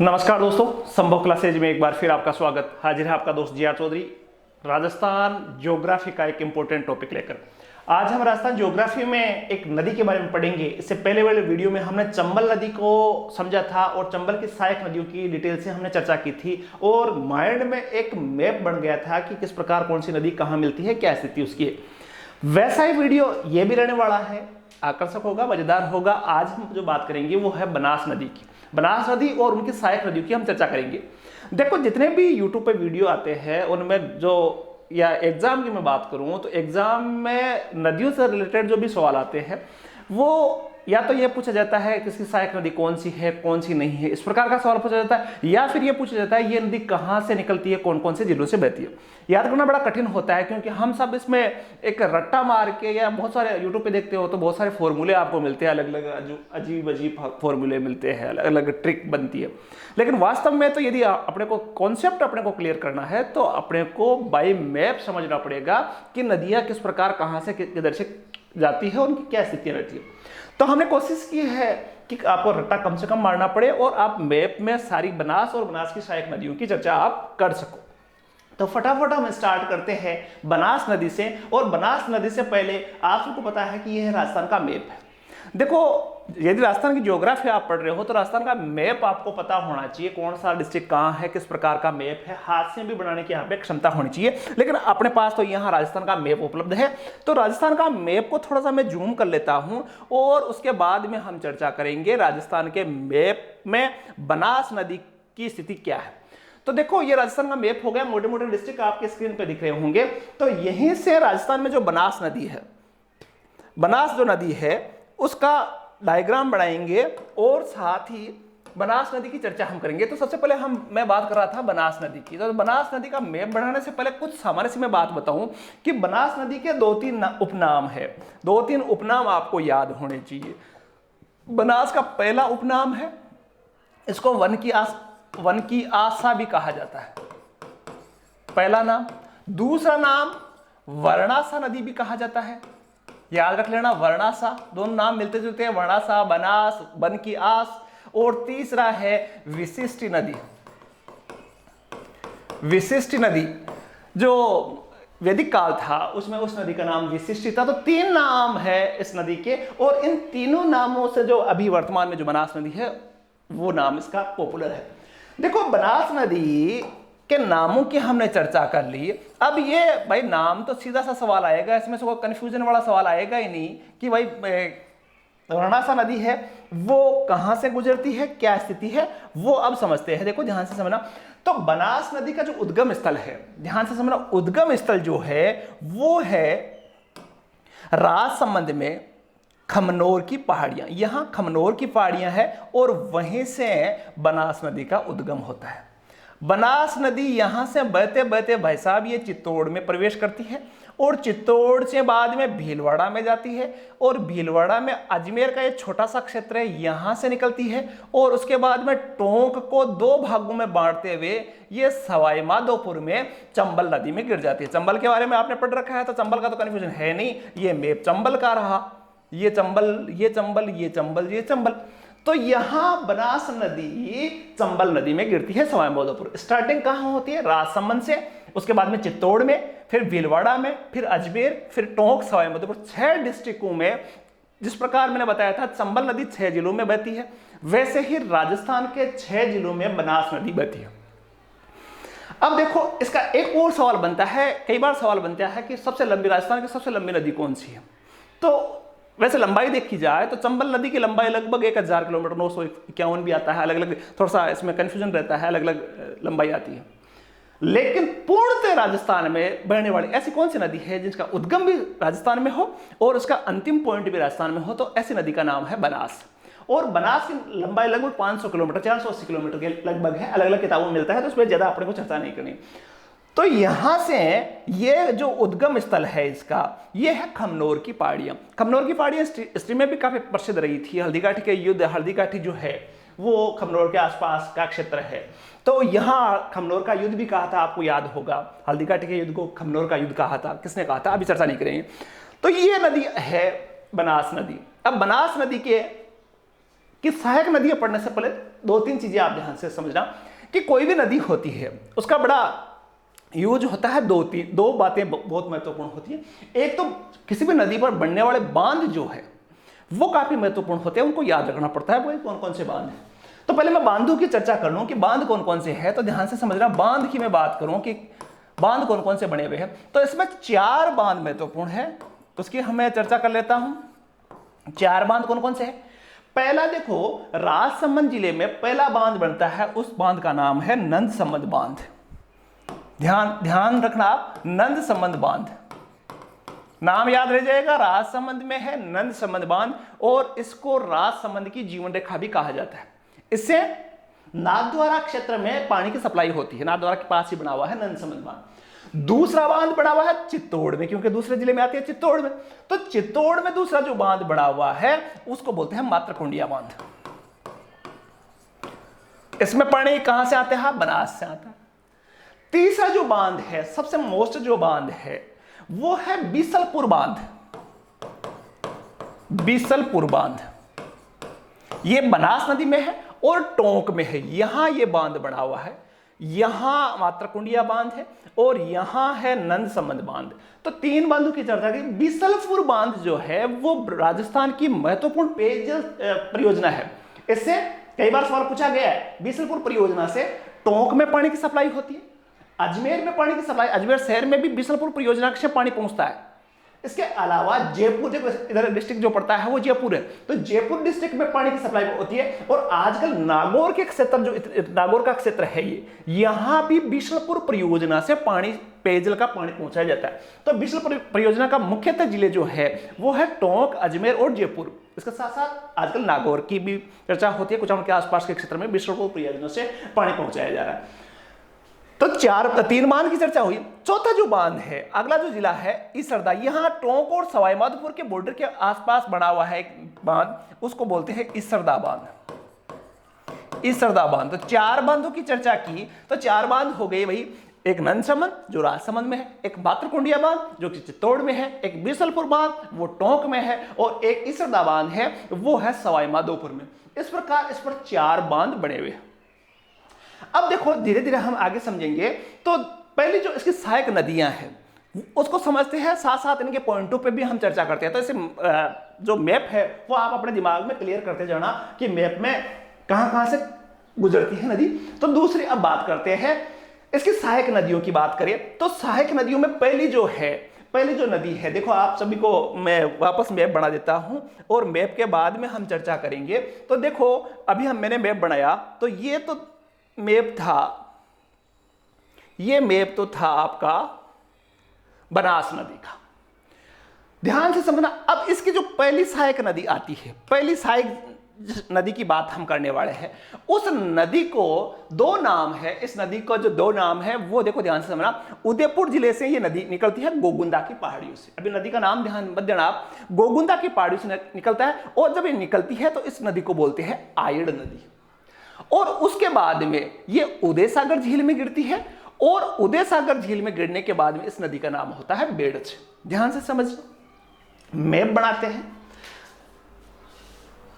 नमस्कार दोस्तों, संभव क्लासेज में एक बार फिर आपका स्वागत। हाजिर है आपका दोस्त जी.आर. चौधरी, राजस्थान ज्योग्राफी का एक इंपॉर्टेंट टॉपिक लेकर। आज हम राजस्थान ज्योग्राफी में एक नदी के बारे में पढ़ेंगे। इससे पहले वाले वीडियो में हमने चंबल नदी को समझा था और चंबल की सहायक नदियों की डिटेल से हमने चर्चा की थी और माइंड में एक मैप बन गया था कि किस प्रकार कौन सी नदी कहाँ मिलती है, क्या स्थिति उसकी है। वैसा ही वीडियो ये भी रहने वाला है, आकर्षक होगा, मजेदार होगा। आज हम जो बात करेंगे वो है बनास नदी की। बनास नदी और उनकी सहायक नदियों की हम चर्चा करेंगे। देखो, जितने भी यूट्यूब पे वीडियो आते हैं उनमें जो, या एग्जाम की मैं बात करूं तो एग्जाम में नदियों से रिलेटेड जो भी सवाल आते हैं वो या तो ये पूछा जाता है कि इसकी सहायक नदी कौन सी है, कौन सी नहीं है, इस प्रकार का सवाल पूछा जाता है। या फिर ये पूछा जाता है ये नदी कहाँ से निकलती है, कौन कौन से जिलों से बहती है। याद करना बड़ा कठिन होता है क्योंकि हम सब इसमें एक रट्टा मार के, या बहुत सारे यूट्यूब पे देखते हो तो बहुत सारे फॉर्मूले आपको मिलते हैं, अलग अलग अजीब अजीब फॉर्मूले मिलते हैं, अलग अलग ट्रिक बनती है। लेकिन वास्तव में तो यदि अपने को कॉन्सेप्ट अपने को क्लियर करना है तो अपने को बाय मैप समझना पड़ेगा कि नदियां किस प्रकार कहाँ से किधर से जाती है, उनकी क्या स्थितियां रहती है। तो हमने कोशिश की है कि आपको रट्टा कम से कम मारना पड़े और आप मैप में सारी बनास और बनास की सहायक नदियों की चर्चा आप कर सको। तो फटाफट हम स्टार्ट करते हैं बनास नदी से। और बनास नदी से पहले आप सबको पता है कि यह राजस्थान का मैप है। देखो, यदि राजस्थान की ज्योग्राफी आप पढ़ रहे हो तो राजस्थान का मैप आपको पता होना चाहिए, कौन सा डिस्ट्रिक्ट कहाँ है, किस प्रकार का मैप है। हाथ से भी बनाने की यहाँ पे क्षमता होनी चाहिए, लेकिन अपने पास तो यहाँ राजस्थान का मैप उपलब्ध है। तो राजस्थान का मैप को थोड़ा सा मैं जूम कर लेता हूँ और उसके बाद में हम चर्चा करेंगे राजस्थान के मैप में बनास नदी की स्थिति क्या है। तो देखो, ये राजस्थान का मैप हो गया, मोटे मोटे डिस्ट्रिक्ट आपके स्क्रीन पे दिख रहे होंगे। तो यहीं से राजस्थान में जो बनास नदी है, बनास जो नदी है उसका डायग्राम बनाएंगे और साथ ही बनास नदी की चर्चा हम करेंगे। तो सबसे पहले मैं बात कर रहा था बनास नदी की। तो बनास नदी का मैप बनाने से पहले कुछ सामान्य सी मैं बात बताऊं कि बनास नदी के दो तीन उपनाम है। दो तीन उपनाम आपको याद होने चाहिए। बनास का पहला उपनाम है, इसको वन की आशा भी कहा जाता है, पहला नाम। दूसरा नाम वर्णासा नदी भी कहा जाता है, याद रख लेना, वर्णासा। दोनों नाम मिलते जुलते हैं, वर्णासा, बनास, वन की आस। और तीसरा है विशिष्टि नदी। विशिष्टि नदी जो वैदिक काल था उसमें उस नदी का नाम विशिष्टि था। तो तीन नाम है इस नदी के, और इन तीनों नामों से जो अभी वर्तमान में जो बनास नदी है वो नाम इसका पॉपुलर है। देखो, बनास नदी के नामों की हमने चर्चा कर ली। अब ये भाई नाम तो सीधा सा सवाल आएगा, इसमें से कोई कंफ्यूजन वाला सवाल आएगा ही नहीं कि भाई वर्णासा नदी है वो कहां से गुजरती है, क्या स्थिति है, वो अब समझते हैं। देखो, ध्यान से समझना। तो बनास नदी का जो उद्गम स्थल है, ध्यान से समझना, उद्गम स्थल जो है वो है राजसमंद में खमनोर की पहाड़ियां। यहां खमनोर की पहाड़ियां हैं और वहीं से बनास नदी का उद्गम होता है। बनास नदी यहां से बहते बहते भाई साहब ये चित्तौड़ में प्रवेश करती है और चित्तौड़ से बाद में भीलवाड़ा में जाती है और भीलवाड़ा में अजमेर का एक छोटा सा क्षेत्र है, यहां से निकलती है और उसके बाद में टोंक को दो भागों में बांटते हुए ये सवाई माधोपुर में चंबल नदी में गिर जाती है। चंबल के बारे में आपने पढ़ रखा है तो चंबल का तो कन्फ्यूजन है नहीं, ये मैप चंबल का रहा, ये चंबल, ये चंबल, ये चंबल, ये चंबल। तो यहां बनास नदी चंबल नदी में गिरती है, सवाई माधोपुर। स्टार्टिंग कहां होती है? राजसमंद से, उसके बाद में चित्तौड़ में, फिर भीलवाड़ा में, फिर अजमेर, फिर टोंक, सवाई माधोपुर। 6 डिस्ट्रिक्टों में, जिस प्रकार मैंने बताया था चंबल नदी 6 जिलों में बहती है, वैसे ही राजस्थान के 6 जिलों में बनास नदी बहती है। अब देखो, इसका एक और सवाल बनता है, कई बार सवाल बनता है कि सबसे लंबी, राजस्थान की सबसे लंबी नदी कौन सी है। तो वैसे लंबाई देखी जाए तो चंबल नदी की लंबाई लगभग 1000 किलोमीटर, 951 भी आता है, अलग अलग, थोड़ा सा इसमें कंफ्यूजन रहता है, अलग अलग लंबाई आती है। लेकिन पूर्णतः राजस्थान में बहने वाली ऐसी कौन सी नदी है जिसका उद्गम भी राजस्थान में हो और उसका अंतिम पॉइंट भी राजस्थान में हो? तो ऐसी नदी का नाम है बनास। और बनास की लंबाई लगभग 500 किलोमीटर, 480 किलोमीटर के लगभग है, अलग अलग किताबों में मिलता है, तो उसमें ज्यादा अपने को चर्चा नहीं करनी। तो यहां से ये जो उद्गम स्थल है इसका, ये है खमनोर की पहाड़ियां। खमनोर की पहाड़ियां हिस्ट्री में भी काफी प्रसिद्ध रही थी। हल्दीघाटी के युद्ध, हल्दीघाटी जो है वो खमनोर के आसपास का क्षेत्र है। तो यहां खमनोर का युद्ध भी कहा था, आपको याद होगा, हल्दीघाटी के युद्ध को खमनोर का युद्ध कहा था। किसने कहा था अभी चर्चा नहीं करेंगे। तो ये नदी है बनास नदी। अब बनास नदी के कि सहायक नदियां पढ़ने से पहले दो तीन चीजें आप ध्यान से समझना कि कोई भी नदी होती है उसका बड़ा यूज होता है। दो बातें बहुत महत्वपूर्ण होती है। एक तो किसी भी नदी पर बनने वाले बांध जो है वो काफी महत्वपूर्ण होते हैं, उनको याद रखना पड़ता है वो कौन कौन से बांध हैं। तो पहले मैं बांधों की चर्चा कर लूं कि बांध कौन कौन से हैं, तो ध्यान से समझना। बांध की मैं बात करूं कि बांध कौन कौन से बने हुए हैं, तो इसमें 4 बांध महत्वपूर्ण है, तो उसकी हमें चर्चा कर लेता हूं। 4 बांध कौन कौन से हैं। पहला देखो, राजसमंद जिले में पहला बांध बनता है, उस बांध का नाम है नंदसमंद बांध। ध्यान रखना आप, नंदसमंद बांध नाम याद रह जाएगा। राजसमंद में है नंदसमंद बांध और इसको राजसमंद की जीवन रेखा भी कहा जाता है। इससे नाथद्वारा क्षेत्र में पानी की सप्लाई होती है, नाथद्वारा के पास ही बना हुआ है नंदसमंद बांध। दूसरा बांध बना हुआ है चित्तौड़ में, क्योंकि दूसरे जिले में आती है चित्तौड़ में, तो चित्तौड़ में दूसरा जो बांध बना हुआ है उसको बोलते हैं मातृकुंडिया बांध। इसमें पानी कहां से आता है, बनास से आता है। तीसरा जो बांध है, सबसे मोस्ट जो बांध है वो है बीसलपुर बांध। बीसलपुर बांध ये बनास नदी में है और टोंक में है, यहां ये बांध बना हुआ है। यहां मातृकुंडिया बांध है और यहां है नंदसमंद बांध। तो 3 बांधों की चर्चा की। बीसलपुर बांध जो है वो राजस्थान की महत्वपूर्ण पेयजल परियोजना है। इससे कई बार सवाल पूछा गया है, बीसलपुर परियोजना से टोंक में पानी की सप्लाई होती है, अजमेर में पानी की सप्लाई, अजमेर शहर में भी बीसलपुर परियोजना से पानी पहुंचता है। इसके अलावा जयपुर, देखो इधर डिस्ट्रिक्ट जो पड़ता है वो जयपुर है, तो जयपुर डिस्ट्रिक्ट में पानी की सप्लाई होती है। और आजकल नागौर के क्षेत्र, जो नागौर का क्षेत्र है ये, यहां भी बीसलपुर परियोजना से पानी, पेयजल का पानी पहुंचाया जाता है। तो बीसलपुर परियोजना का मुख्यतः जिले जो है वो है टोंक, अजमेर और जयपुर। इसके साथ साथ आजकल नागौर की भी चर्चा होती है, कुचामन के आसपास के क्षेत्र में बीसलपुर परियोजना से पानी पहुंचाया जा रहा है। तो 3 बांध की चर्चा हुई। चौथा जो बांध है, अगला जो जिला है इसरदा, यहां टोंक और सवाई माधोपुर के बॉर्डर के आसपास बना हुआ है एक बांध, उसको बोलते हैं इसरदा बांध। इसरदा बांध। तो 4 बांधों की चर्चा की, तो 4 बांध हो गए वही, एक नंदसमंद जो राजसमंद में है, एक मातृकुंडिया बांध जो कि चित्तौड़ में है, एक बीसलपुर बांध वो टोंक में है और एक इसरदा बांध है वो है सवाई माधोपुर में। इस प्रकार इस पर 4 बांध बने हुए हैं। अब देखो धीरे धीरे हम आगे समझेंगे। तो पहले जो इसकी सहायक नदियां हैं उसको समझते हैं, साथ साथ इनके पॉइंटों पे भी हम चर्चा करते हैं। तो इसे जो मैप है वो आप अपने दिमाग में क्लियर करते जाना कि मैप में कहां कहां से गुजरती है नदी। तो दूसरी अब बात करते हैं इसकी सहायक नदियों की। बात करें तो सहायक नदियों में पहली जो नदी है, देखो आप सभी को मैं वापस मैप बना देता हूं और मैप के बाद में हम चर्चा करेंगे। तो देखो अभी मैंने मैप बनाया, तो ये तो मैप था, ये मैप तो था आपका बनास नदी का। ध्यान से समझना। अब इसकी जो पहली सहायक नदी आती है, पहली सहायक नदी की बात हम करने वाले हैं। उस नदी को 2 नाम है, इस नदी को जो 2 नाम है वो देखो ध्यान से समझना। उदयपुर जिले से ये नदी निकलती है गोगुंदा की पहाड़ियों से। अभी नदी का नाम ध्यान मत देना आप, गोगुंदा की पहाड़ियों से निकलता है और जब ये निकलती है तो इस नदी को बोलते हैं आयड़ नदी। और उसके बाद में ये उदय सागर झील में गिरती है और उदय सागर झील में गिरने के बाद में इस नदी का नाम होता है बेड़च। ध्यान से समझ, मैप बनाते हैं।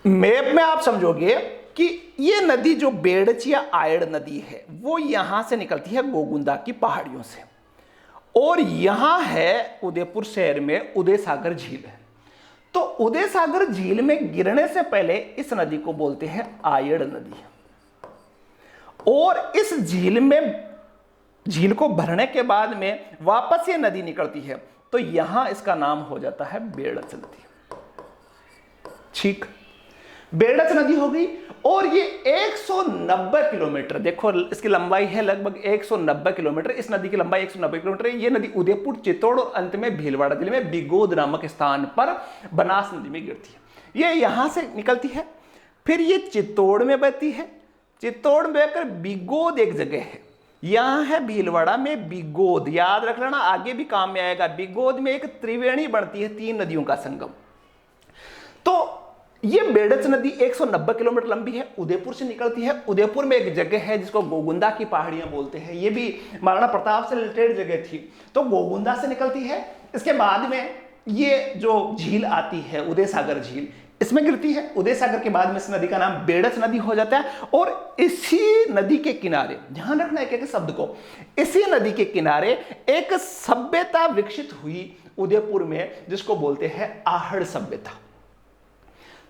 मैप में आप समझोगे कि ये नदी जो बेड़च या आयड़ नदी है वो यहां से निकलती है गोगुंदा की पहाड़ियों से और यहां है उदयपुर शहर में उदय सागर झील है। तो उदय सागर झील में गिरने से पहले इस नदी को बोलते हैं आयड़ नदी और इस झील को भरने के बाद में वापस ये नदी निकलती है तो यहां इसका नाम हो जाता है बेड़च नदी। ठीक, बेड़च नदी हो गई। और ये 190 किलोमीटर, देखो इसकी लंबाई है लगभग 190 किलोमीटर। इस नदी की लंबाई 190 किलोमीटर है। ये नदी उदयपुर, चित्तौड़ और अंत में भीलवाड़ा जिले में बिगोद नामक स्थान पर बनास नदी में गिरती है। ये यहां से निकलती है, फिर ये चित्तौड़ में बहती है। चित्तौड़ में बहकर बिगोद एक जगह है, यहां है भीलवाड़ा में बिगोद। याद रख लेना, आगे भी काम में आएगा। बिगोद में एक त्रिवेणी बनती है, 3 नदियों का संगम। तो ये बेड़च नदी 190 किलोमीटर लंबी है, उदयपुर से निकलती है। उदयपुर में एक जगह है जिसको गोगुंदा की पहाड़ियां बोलते हैं, ये भी महाराणा प्रताप से रिलेटेड जगह थी, तो गोगुंदा से निकलती है। इसके बाद में ये जो झील आती है उदय सागर झील, इसमें गिरती है। उदय सागर के बाद में इस नदी का नाम बेड़च नदी हो जाता है। और इसी नदी के किनारे, ध्यान रखना एक एक शब्द को, इसी नदी के किनारे एक सभ्यता विकसित हुई उदयपुर में, जिसको बोलते हैं आहड़ सभ्यता।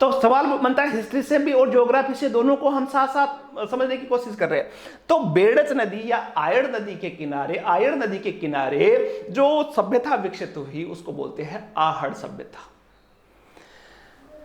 तो सवाल बनता है, हिस्ट्री से भी और ज्योग्राफी से, दोनों को हम साथ साथ समझने की कोशिश कर रहे हैं। तो बेड़च नदी या आयड़ नदी के किनारे, आयड़ नदी के किनारे जो सभ्यता विकसित हुई उसको बोलते हैं आहड़ सभ्यता।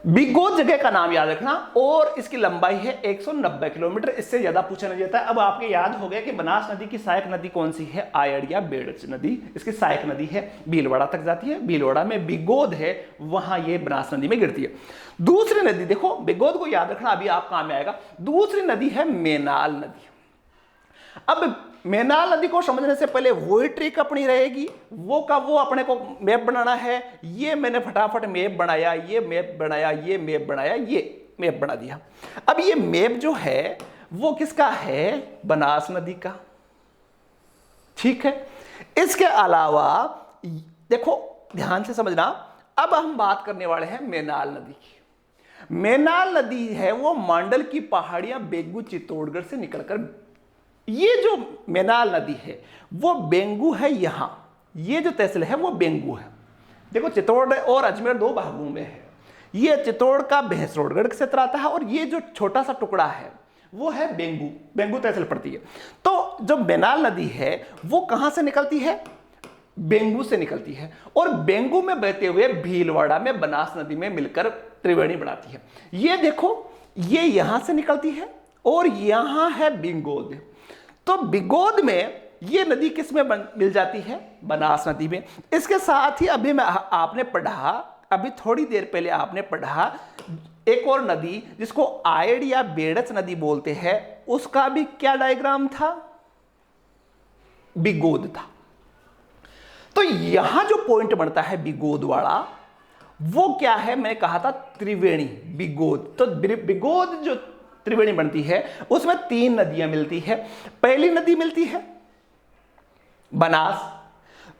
बिगोद जगह का नाम याद रखना, और इसकी लंबाई है 190 किलोमीटर, इससे ज्यादा पूछा नहीं जाता। अब आपके याद हो गया कि बनास नदी की सहायक नदी कौन सी है, आयड़ या बेड़च नदी। इसकी सहायक नदी है, भीलवाड़ा तक जाती है, भीलवाड़ा में बिगोद है, वहां ये बनास नदी में गिरती है। दूसरी नदी देखो, बिगोद को याद रखना, अभी आप काम में आएगा। दूसरी नदी है मेनाल नदी। अब मेनाल नदी को समझने से पहले वही ट्रिक अपनी रहेगी, वो का वो अपने को मैप बनाना है। ये मैंने फटाफट मैप बनाया, ये मैप बनाया, ये मैप बनाया, ये मैप बना दिया। अब ये मैप जो है वो किसका है, बनास नदी का, ठीक है। इसके अलावा देखो ध्यान से समझना, अब हम बात करने वाले हैं मेनाल नदी की। मेनाल नदी है वो मांडल की पहाड़ियां बेगू चित्तौड़गढ़ से निकलकर, ये जो मेनाल नदी है वो बेंगू है, यहां ये जो तहसील है वो बेंगू है। देखो चित्तौड़ और अजमेर दो भागों में है। ये चित्तौड़ का भैंसरोडगढ़ क्षेत्र आता है, और ये जो छोटा सा टुकड़ा है वो है बेंगू, बेंगू तहसील पड़ती है। तो जो मेनाल नदी है वो कहां से निकलती है, बेंगू से निकलती है, और बेंगू में बहते हुए भीलवाड़ा में बनास नदी में मिलकर त्रिवेणी बनाती है। ये देखो, ये यहां से निकलती है और यहां है बिगोद। तो बिगोद में ये नदी किस में मिल जाती है, बनास नदी में। इसके साथ ही अभी आपने पढ़ा, अभी थोड़ी देर पहले आपने पढ़ा एक और नदी जिसको आयड़ या बेड़च नदी बोलते हैं, उसका भी क्या डायग्राम था, बिगोद था। तो यहां जो पॉइंट बनता है बिगोद वाला, वो क्या है, मैंने कहा था त्रिवेणी बिगोद। तो बिगोद जो त्रिवेणी बनती है उसमें तीन नदियां मिलती है। पहली नदी मिलती है बनास,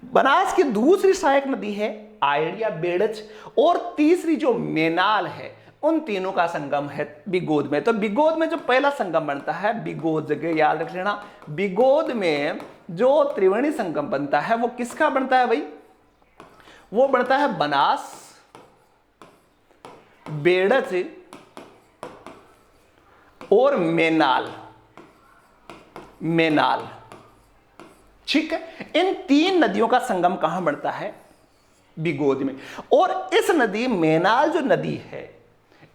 बनास की दूसरी सहायक नदी है आयड़ या बेड़च, और तीसरी जो मेनाल है, उन तीनों का संगम है बिगोद में। तो बिगोद में जो पहला संगम बनता है, बिगोद जगह याद रख लेना, बिगोद में जो त्रिवेणी संगम बनता है वो किसका बनता है भाई, वो बनता है बनास, बेड़च और मेनाल, मेनाल, ठीक है। इन तीन नदियों का संगम कहां बनता है, बिगोद में। और इस नदी मेनाल जो नदी है,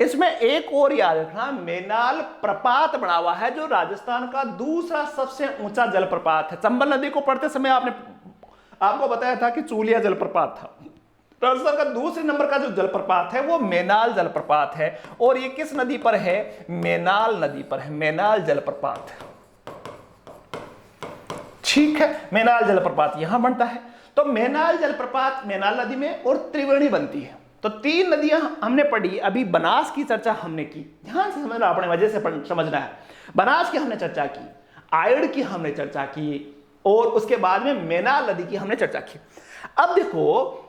इसमें एक और याद रखना, मेनाल प्रपात बना हुआ है, जो राजस्थान का दूसरा सबसे ऊंचा जलप्रपात है। चंबल नदी को पढ़ते समय आपको बताया था कि चूलिया जलप्रपात था। राजस्थान का दूसरे नंबर का जो जलप्रपात है वो मेनाल जलप्रपात है, और ये किस नदी पर है, मेनाल नदी पर है, मेनाल जलप्रपात, ठीक है। मेनाल जलप्रपात यहां बनता है। तो मेनाल जलप्रपात मेनाल नदी में और त्रिवेणी बनती है। तो तीन नदियां हमने पढ़ी। अभी बनास की चर्चा हमने की, ध्यान से समझना, अपने वजह से समझना है। बनास की हमने चर्चा की, आयड़ की हमने चर्चा की, और उसके बाद में मेनाल नदी की हमने चर्चा की। अब देखो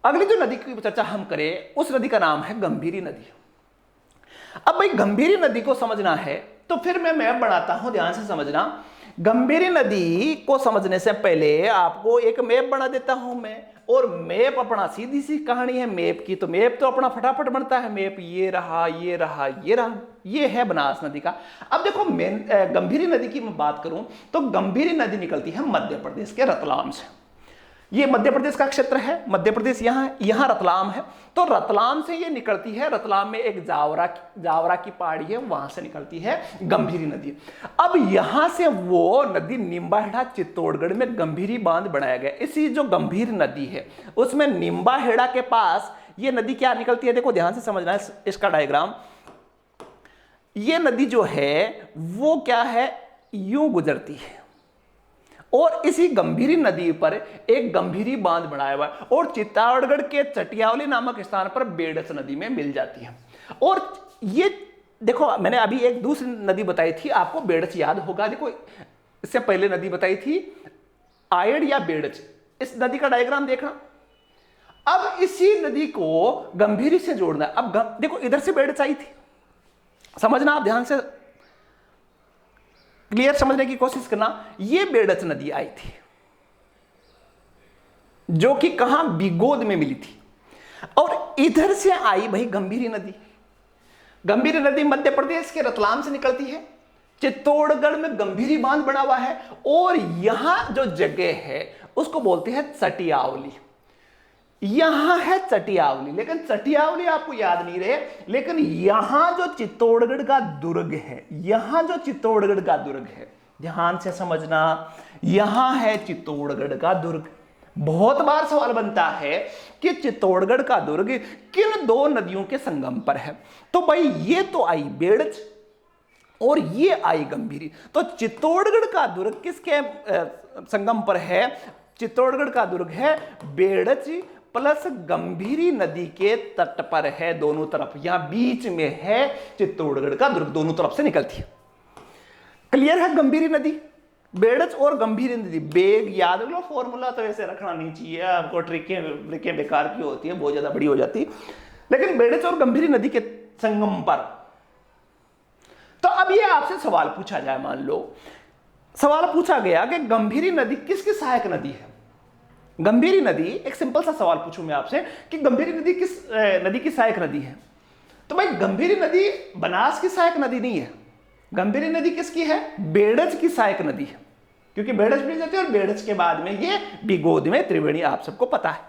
अगली जो नदी की चर्चा हम करें, उस नदी का नाम है गंभीरी नदी। अब भाई गंभीरी नदी को समझना है तो फिर मैं मैप बनाता हूं, ध्यान से समझना। गंभीरी नदी को समझने से पहले आपको एक मैप बना देता हूं मैं, और मैप अपना सीधी सी कहानी है मैप की। तो मैप तो अपना फटाफट बनता है, मैप ये रहा, ये रहा, ये रहा, ये है बनास नदी का। अब देखो गंभीरी नदी की मैं बात करूं तो गंभीरी नदी निकलती है मध्य प्रदेश के रतलाम से। ये मध्य प्रदेश का क्षेत्र है, मध्य प्रदेश यहां रतलाम है। तो रतलाम से ये निकलती है, रतलाम में एक जावरा की पहाड़ी है, वहां से निकलती है गंभीरी नदी। अब यहां से वो नदी निम्बाहेड़ा चित्तौड़गढ़ में गंभीरी बांध बनाया गया। इसी जो गंभीर नदी है उसमें निम्बाहेड़ा के पास ये नदी क्या निकलती है, देखो ध्यान से समझना है इसका डायग्राम। ये नदी जो है वो क्या है, यूं गुजरती है, और इसी गंभीरी नदी पर एक गंभीरी बांध बनाया हुआ है, और चित्तौड़गढ़ के चटियावली नामक स्थान पर बेड़च नदी में मिल जाती है। और ये देखो मैंने अभी एक दूसरी नदी बताई थी आपको, बेड़च याद होगा। देखो इससे पहले नदी बताई थी आयड़ या बेड़च। इस नदी का डायग्राम देखना, अब इसी नदी को गंभीरी से जोड़ना है। अब देखो इधर से बेड़च आई थी, समझना, आप ध्यान से क्लियर समझने की कोशिश करना। ये बेड़च नदी आई थी जो कि कहां, बिगोद में मिली थी, और इधर से आई भाई गंभीरी नदी। गंभीरी नदी मध्य प्रदेश के रतलाम से निकलती है, चित्तौड़गढ़ में गंभीरी बांध बना हुआ है, और यहां जो जगह है उसको बोलते हैं चटियावली। यहां है चटियावली, लेकिन चटियावली आपको याद नहीं रहे, लेकिन यहां जो चित्तौड़गढ़ का दुर्ग है, यहां जो चित्तौड़गढ़ का दुर्ग है, ध्यान से समझना, यहां है चित्तौड़गढ़ का दुर्ग। बहुत बार सवाल बनता है कि चित्तौड़गढ़ का दुर्ग किन दो नदियों के संगम पर है। तो भाई ये तो आई बेड़च और ये आई गंभीरी, तो चित्तौड़गढ़ का दुर्ग किसके संगम पर है? चित्तौड़गढ़ का दुर्ग है बेड़च प्लस गंभीरी नदी के तट पर है, दोनों तरफ, यहां बीच में है चित्तौड़गढ़ का दुर्ग, दोनों तरफ से निकलती है। क्लियर है? गंभीरी नदी, बेड़च और गंभीरी नदी, बेग याद रख लो, फॉर्मूला तो ऐसे रखना नहीं चाहिए आपको, ट्रिकें बेकार की होती है, बहुत ज्यादा बड़ी हो जाती है, लेकिन बेड़च और गंभीरी नदी के संगम पर। तो अब ये आपसे सवाल पूछा जाए, मान लो सवाल पूछा गया कि गंभीरी नदी किसकी सहायक नदी है? गंभीरी नदी, एक सिंपल सा सवाल पूछूं मैं आपसे कि गंभीरी नदी किस नदी की सहायक नदी है? तो भाई गंभीरी नदी बनास की सहायक नदी नहीं है, गंभीरी नदी किसकी है? बेड़च की सहायक नदी है, क्योंकि बेड़च भी जाती है और बेड़च के बाद में ये बिगोद में त्रिवेणी, आप सबको पता है।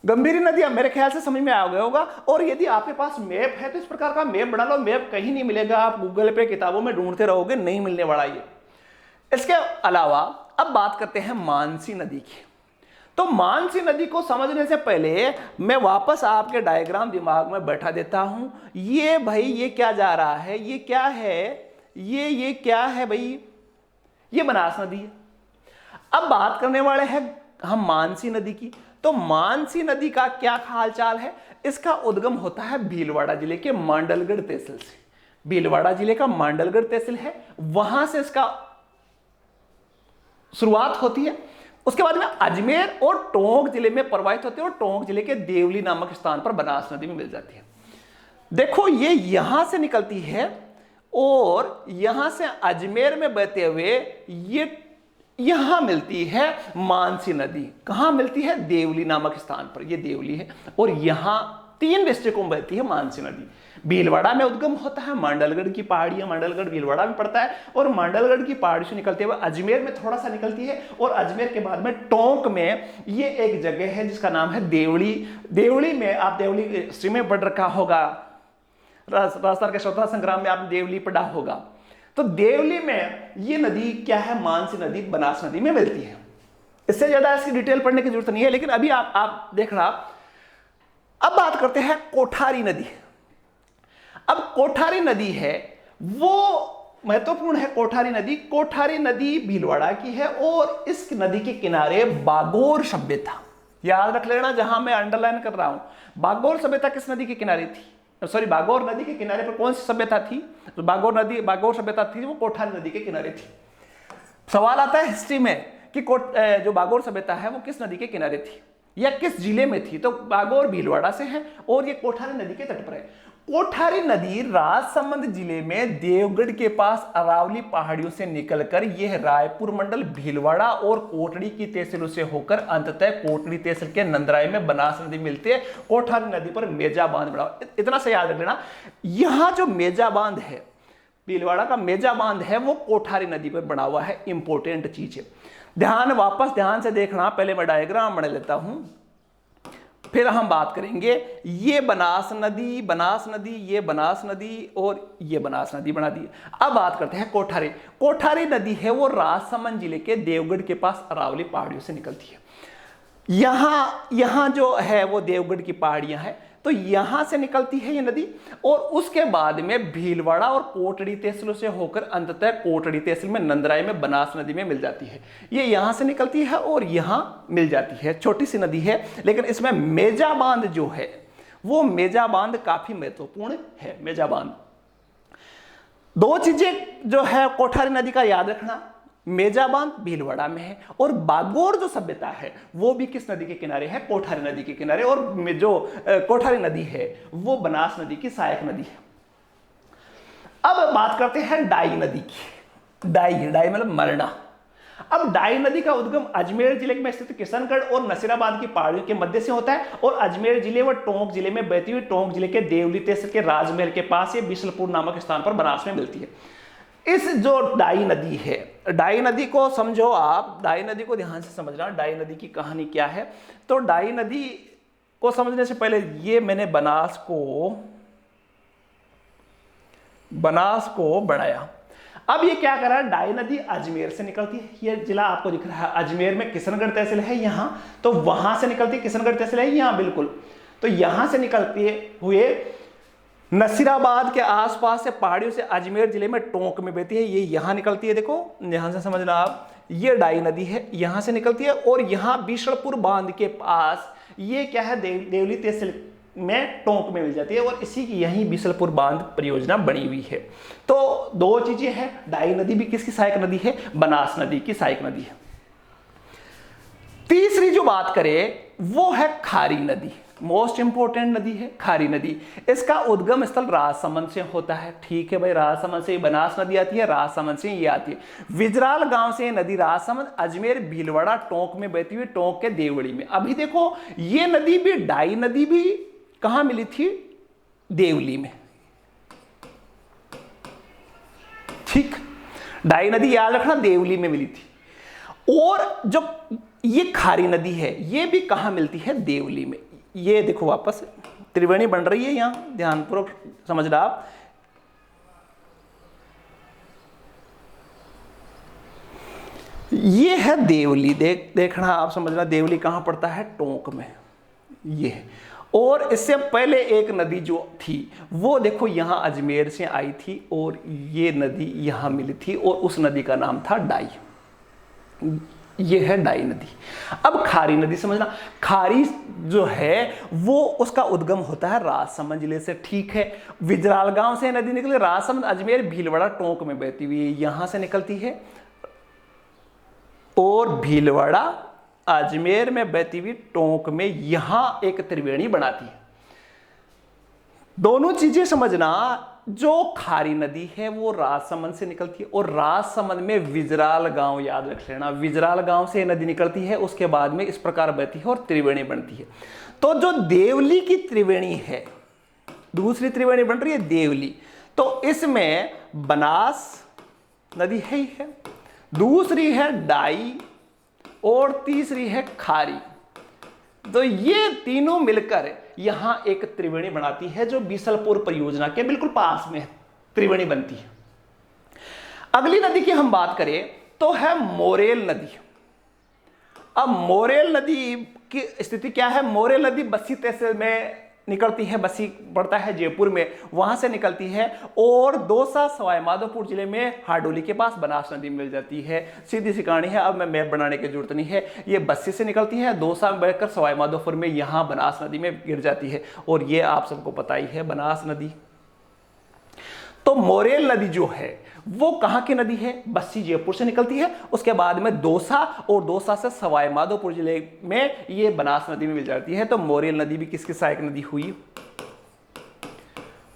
गंभीरी नदी अब मेरे ख्याल से समझ में आ गया होगा। और यदि आपके पास मैप है तो इस प्रकार का मैप बना लो, मैप कहीं नहीं मिलेगा, आप गूगल पे किताबों में ढूंढते रहोगे, नहीं मिलने वाला ये। इसके अलावा अब बात करते हैं मानसी नदी की। तो मानसी नदी को समझने से पहले मैं वापस आपके डायग्राम दिमाग में बैठा देता हूं। ये भाई ये क्या जा रहा है, ये क्या है, ये क्या है भाई? ये बनास नदी है। अब बात करने वाले हैं हम मानसी नदी की। तो मानसी नदी का क्या हालचाल है? इसका उद्गम होता है भीलवाड़ा जिले के मांडलगढ़ तहसील से। भीलवाड़ा जिले का मांडलगढ़ तहसील है, वहां से इसका शुरुआत होती है। उसके बाद में अजमेर और टोंक जिले में प्रवाहित होती है, और टोंक जिले के देवली नामक स्थान पर बनास नदी में मिल जाती है। देखो ये यहां से निकलती है और यहां से अजमेर में बहते हुए ये यहां मिलती है मानसी नदी। कहां मिलती है? देवली नामक स्थान पर, ये देवली है, और यहां 3 डिस्ट्रिक्टों में बहती है मानसी नदी। भीलवाड़ा में उद्गम होता है, मांडलगढ़ की पहाड़ियां, मांडलगढ़ भीलवाड़ा में पड़ता है, और मांडलगढ़ की पहाड़ी से निकलते हुए अजमेर में थोड़ा सा निकलती है, और अजमेर के बाद में टोंक में ये एक जगह है जिसका नाम है देवली। देवली में आप देवली हिस्ट्री में पढ़ रखा होगा, राजस्थान के स्वतंत्रता संग्राम में आपने देवली पढ़ा होगा। तो देवली में ये नदी क्या है? मानसी नदी बनास नदी में मिलती है। इससे ज्यादा इसकी डिटेल पढ़ने की जरूरत नहीं है, लेकिन अभी आप देख रहा। अब बात करते हैं कोठारी नदी। अब कोठारी नदी है वो महत्वपूर्ण है। कोठारी नदी, कोठारी नदी भीलवाड़ा की है, और इस नदी के किनारे बागोर सभ्यता, याद रख लेना, जहां मैं अंडरलाइन कर रहा हूं, बागोर सभ्यता किस नदी के किनारे थी? सॉरी, बागोर नदी के किनारे पर कौन सी सभ्यता थी? तो बागोर सभ्यता थी वो कोठारी नदी के किनारे थी। सवाल आता है हिस्ट्री में कि जो बागोर सभ्यता है वो किस नदी के किनारे थी या किस जिले में थी? तो बागोर भीलवाड़ा से है, और ये कोठारी नदी के तट पर है। कोठारी नदी राजसमंद जिले में देवगढ़ के पास अरावली पहाड़ियों से निकलकर यह रायपुर मंडल, भीलवाड़ा और कोटड़ी की तहसीलों से होकर अंततः कोटड़ी तहसील के नंदराय में बनास नदी मिलती है। कोठारी नदी पर मेजा बांध बना, इतना से याद रख लेना। यहां जो मेजा बांध है, भीलवाड़ा का मेजा बांध है, वो कोठारी नदी पर बना हुआ है। इंपॉर्टेंट चीज है, ध्यान से देखना। पहले मैं डायग्राम बना लेता हूं, फिर हम बात करेंगे। ये बनास नदी, ये बनास नदी, और ये बनास नदी बना दी। अब बात करते हैं कोठारी। कोठारी नदी है वो राजसमंद जिले के देवगढ़ के पास अरावली पहाड़ियों से निकलती है। यहां जो है वो देवगढ़ की पहाड़ियां हैं, तो यहां से निकलती है ये नदी, और उसके बाद में भीलवाड़ा और कोटड़ी तहसीलों से होकर अंततः कोटड़ी तहसील में नंदराय में बनास नदी में मिल जाती है। ये यहां से निकलती है और यहां मिल जाती है। छोटी सी नदी है, लेकिन इसमें मेजा बांध जो है वो मेजा बांध काफी महत्वपूर्ण है। मेजा बांध, 2 चीजें जो है कोठारी नदी का याद रखना। मेजा बांध भीलवाड़ा में है। और बागोर जो सभ्यता है वो भी किस नदी के किनारे है? कोठारी नदी के किनारे। और जो कोठारी नदी है वो बनास नदी की सहायक नदी है। अब बात करते हैं डाई नदी की। डाई मतलब मरना। अब डाई नदी का उद्गम अजमेर जिले में स्थित किशनगढ़ और नसीराबाद की पहाड़ियों के मध्य से होता है और अजमेर जिले व टोंक जिले में बहती हुई टोंक जिले के देवली तहसील के राजमहल के पास ये बिशलपुर नामक स्थान पर बनास में मिलती है। इस जो डाई नदी है, डाई नदी को समझो आप, डाई नदी को ध्यान से समझना, डाई नदी की कहानी क्या है। तो डाई नदी को समझने से पहले ये मैंने बनास को बनाया। अब ये क्या करा, डाई नदी अजमेर से निकलती है। ये जिला आपको दिख रहा है, अजमेर में किशनगढ़ तहसील है यहां, तो वहां से निकलती है, किशनगढ़ तहसील है यहां बिल्कुल, तो यहां से निकलती हुए नसीराबाद के आसपास से पहाड़ियों से अजमेर जिले में टोंक में बहती है। ये यहां निकलती है, देखो ध्यान से समझना आप, ये डाई नदी है, यहां से निकलती है और यहां बिशलपुर बांध के पास ये क्या है, देवली तहसील में टोंक में मिल जाती है और इसी की यही बिशलपुर बांध परियोजना बनी हुई है। तो दो चीजें हैं, डाई नदी भी किसकी सहायक नदी है? बनास नदी की सहायक नदी है। तीसरी जो बात करें वो है खारी नदी। मोस्ट इंपोर्टेंट नदी है खारी नदी। इसका उद्गम स्थल राजसमंद से होता है। ठीक है भाई, राजसमंद से बनास नदी आती है, राजसमंद से ये आती है। विजराल गांव से नदी राजसमंद, अजमेर, भीलवाड़ा, टोंक में बहती हुई टोंक के देवड़ी में। अभी देखो ये नदी भी, डाई नदी भी कहां मिली थी? देवली में। ठीक, डाई नदी याद रखना देवली में मिली थी। और जो ये खारी नदी है ये भी कहां मिलती है? देवली में। ये देखो वापस त्रिवेणी बन रही है यहां, ध्यानपूर्वक समझना आप। ये है देवली, देखना आप समझना, देवली कहां पड़ता है? टोंक में ये है। और इससे पहले एक नदी जो थी वो देखो यहां अजमेर से आई थी और ये नदी यहां मिली थी और उस नदी का नाम था डाई। ये है डाई नदी। अब खारी नदी समझना, खारी जो है वो उसका उद्गम होता है राजसमंद जिले से। ठीक है, विजराल गांव से नदी निकली, राजसमंद, अजमेर, भीलवाड़ा, टोंक में बहती हुई यहां से निकलती है और भीलवाड़ा, अजमेर में बहती हुई टोंक में यहां एक त्रिवेणी बनाती है। दोनों चीजें समझना, जो खारी नदी है वो राजसमंद से निकलती है और राजसमंद में विजराल गांव याद रख लेना, विजराल गांव से नदी निकलती है, उसके बाद में इस प्रकार बहती है और त्रिवेणी बनती है। तो जो देवली की त्रिवेणी है, दूसरी त्रिवेणी बन रही है देवली, तो इसमें बनास नदी है ही है, दूसरी है डाई और तीसरी है खारी। तो ये तीनों मिलकर यहां एक त्रिवेणी बनाती है जो बिशलपुर परियोजना के बिल्कुल पास में त्रिवेणी बनती है। अगली नदी की हम बात करें तो है मोरेल नदी। अब मोरेल नदी की स्थिति क्या है? मोरेल नदी बस्सी तहसील में निकलती है, बस्सी पड़ता है जयपुर में, वहां से निकलती है और दौसा सवाई माधोपुर जिले में हाडोली के पास बनास नदी मिल जाती है। सीधी सी कहानी है, अब मैं मैप बनाने की जरूरत नहीं है। ये बस्सी से निकलती है, दौसा में बहकर सवाई माधोपुर में यहां बनास नदी में गिर जाती है और ये आप सबको पता ही है बनास नदी। तो मोरेल नदी जो है वो कहां की नदी है? बस्सी जयपुर से निकलती है, उसके बाद में दौसा और दौसा से सवाई माधोपुर जिले में ये बनास नदी में मिल जाती है। तो मोरेल नदी भी किसकी सहायक नदी हुई?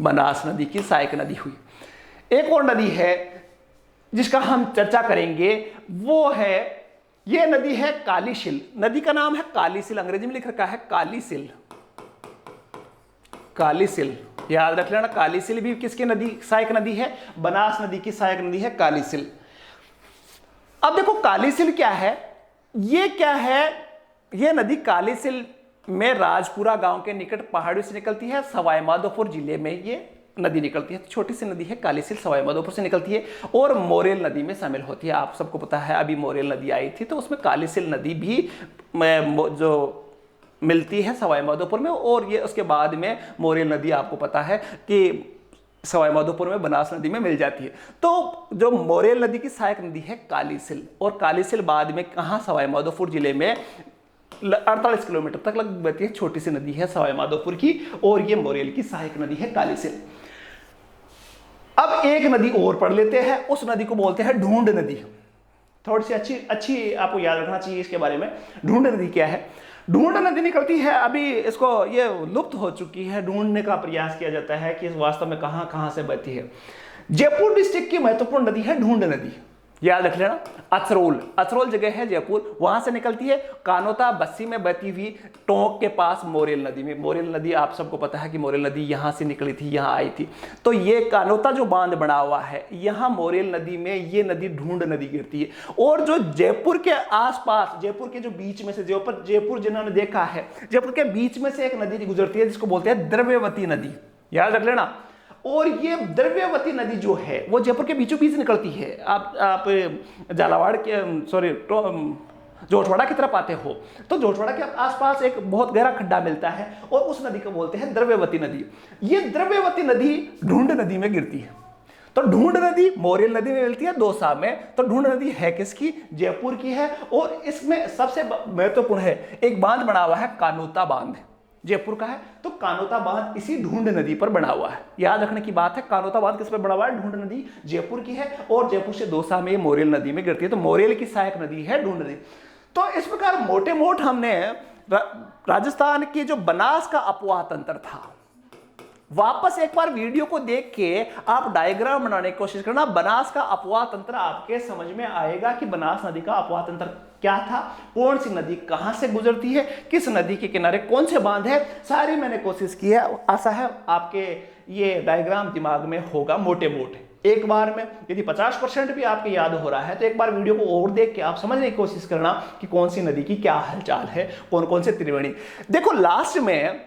बनास नदी की सहायक नदी हुई। एक और नदी है जिसका हम चर्चा करेंगे, वो है, ये नदी है कालीसिल। नदी का नाम है कालीसिल, अंग्रेजी में लिख रखा है कालीसिल। कालीसिल याद रख लेना, कालीसिल भी किसकी नदी सहायक नदी है? बनास नदी की सहायक नदी है कालीसिल। अब देखो कालीसिल क्या है, ये क्या है? ये नदी कालीसिल में राजपुरा गांव के निकट पहाड़ियों से निकलती है, सवाई माधोपुर जिले में ये नदी निकलती है। छोटी सी नदी है कालीसिल, सवाई माधोपुर से निकलती है और मोरेल नदी में शामिल होती है। आप सबको पता है अभी मोरेल नदी आई थी तो उसमें कालीसिल नदी भी जो मिलती है सवाई माधोपुर में, और ये उसके बाद में मोरेल नदी आपको पता है कि सवाई माधोपुर में बनास नदी में मिल जाती है। तो जो मोरेल नदी की सहायक नदी है कालीसिल, और कालीसिल बाद में कहाँ? सवाई माधोपुर जिले में 48 किलोमीटर तक लगभग बहती है, छोटी सी नदी है सवाई माधोपुर की और ये मोरेल की सहायक नदी है कालीसिल। अब एक नदी और पढ़ लेते हैं, उस नदी को बोलते हैं ढूंढ नदी। थोड़ी सी अच्छी अच्छी आपको याद रखना चाहिए इसके बारे में। ढूंढ नदी क्या है? ढूंढ नदी निकलती है, अभी इसको ये लुप्त हो चुकी है, ढूंढने का प्रयास किया जाता है कि इस वास्तव में कहां कहां से बहती है। जयपुर डिस्ट्रिक्ट की महत्वपूर्ण नदी है ढूंढ नदी, याद रख लेना। अचरोल, अचरोल जगह है जयपुर, वहां से निकलती है। कानोता बस्सी में बहती हुई टोंक के पास मोरेल नदी में, मोरेल नदी आप सबको पता है कि मोरेल नदी यहां से निकली थी, यहां आई थी। तो ये कानोता जो बांध बना हुआ है, यहां मोरेल नदी में ये नदी ढूंढ नदी गिरती है। और जो जयपुर के आसपास, जयपुर के जो बीच में से, जयपुर जिन्होंने देखा है, जयपुर के बीच में से एक नदी गुजरती है जिसको बोलते हैं द्रव्यवती नदी, याद रख लेना। और ये द्रव्यवती नदी जो है वो जयपुर के बीचों बीच निकलती है। आप झालावाड़ के जोटवाड़ा की तरफ आते हो तो जोटवाड़ा के आसपास एक बहुत गहरा खड्डा मिलता है और उस नदी को बोलते हैं द्रव्यवती नदी। ये द्रव्यवती नदी ढूंढ नदी में गिरती है। तो ढूंढ नदी मोरेल नदी में मिलती है दौसा में। तो ढूंढ नदी है किसकी? जयपुर की है। और इसमें सबसे महत्वपूर्ण है, एक बांध बना हुआ है कानोता बांध, जयपुर का है। तो कानोता बांध इसी ढूंढ नदी पर बना हुआ है। याद रखने की बात है, कानोता बांध किस पर बना हुआ है? ढूंढ नदी जयपुर की है और जयपुर से दौसा में मोरेल नदी में गिरती है। तो मोरेल की सहायक नदी है ढूंढ नदी। तो इस प्रकार मोटे मोट हमने राजस्थान की जो बनास का अपवाह तंत्र था, वापस एक बार वीडियो को देख के आप डायग्राम बनाने की कोशिश करना। बनास का अपवाह तंत्र आपके समझ में आएगा कि बनास नदी का अपवाह तंत्र क्या था, कौन सी नदी कहां से गुजरती है, किस नदी के किनारे कौन से बांध है, सारी मैंने कोशिश की है। आशा है आपके ये डायग्राम दिमाग में होगा मोटे मोटे। एक बार में यदि 50% भी आपके याद हो रहा है तो एक बार वीडियो को और देख के आप समझने की कोशिश करना कि कौन सी नदी की क्या हालचाल है, कौन कौन से त्रिवेणी। देखो लास्ट में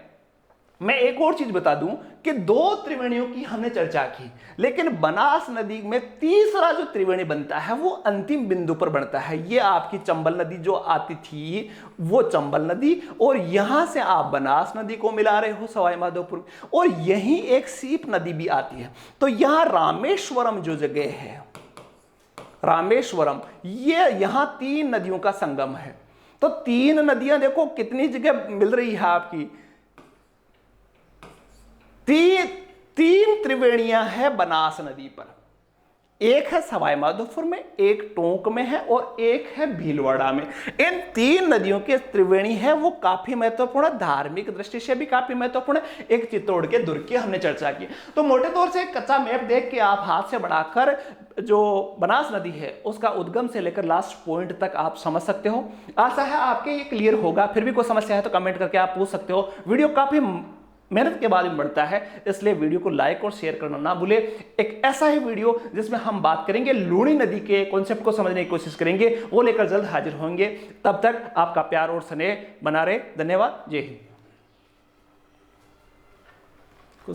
मैं एक और चीज बता दूं कि 2 त्रिवेणियों की हमने चर्चा की, लेकिन बनास नदी में तीसरा जो त्रिवेणी बनता है वो अंतिम बिंदु पर बनता है। ये आपकी चंबल नदी जो आती थी वो चंबल नदी, और यहां से आप बनास नदी को मिला रहे हो सवाई माधोपुर, और यहीं एक सीप नदी भी आती है। तो यहां रामेश्वरम जो जगह है, रामेश्वरम, ये यहां 3 नदियों का संगम है। तो 3 नदियां देखो कितनी जगह मिल रही है आपकी, तीन त्रिवेणियां हैं बनास नदी पर। एक है सवाई माधोपुर में, एक टोंक में है और एक है भीलवाड़ा में। इन 3 नदियों के त्रिवेणी है वो काफी महत्वपूर्ण है, धार्मिक दृष्टि से भी काफी महत्वपूर्ण है। एक चित्तौड़ के दुर्ग की हमने चर्चा की। तो मोटे तौर से एक कच्चा मैप देख के आप हाथ से बढ़ाकर जो बनास नदी है उसका उद्गम से लेकर लास्ट पॉइंट तक आप समझ सकते हो। आशा है आपके ये क्लियर होगा। फिर भी कोई समस्या है तो कमेंट करके आप पूछ सकते हो। वीडियो काफी मेहनत के बाद में बढ़ता है, इसलिए वीडियो को लाइक और शेयर करना ना भूले। एक ऐसा ही वीडियो जिसमें हम बात करेंगे लूणी नदी के कॉन्सेप्ट को समझने की कोशिश करेंगे, वो लेकर जल्द हाजिर होंगे। तब तक आपका प्यार और स्नेह बना रहे। धन्यवाद। जय हिंद।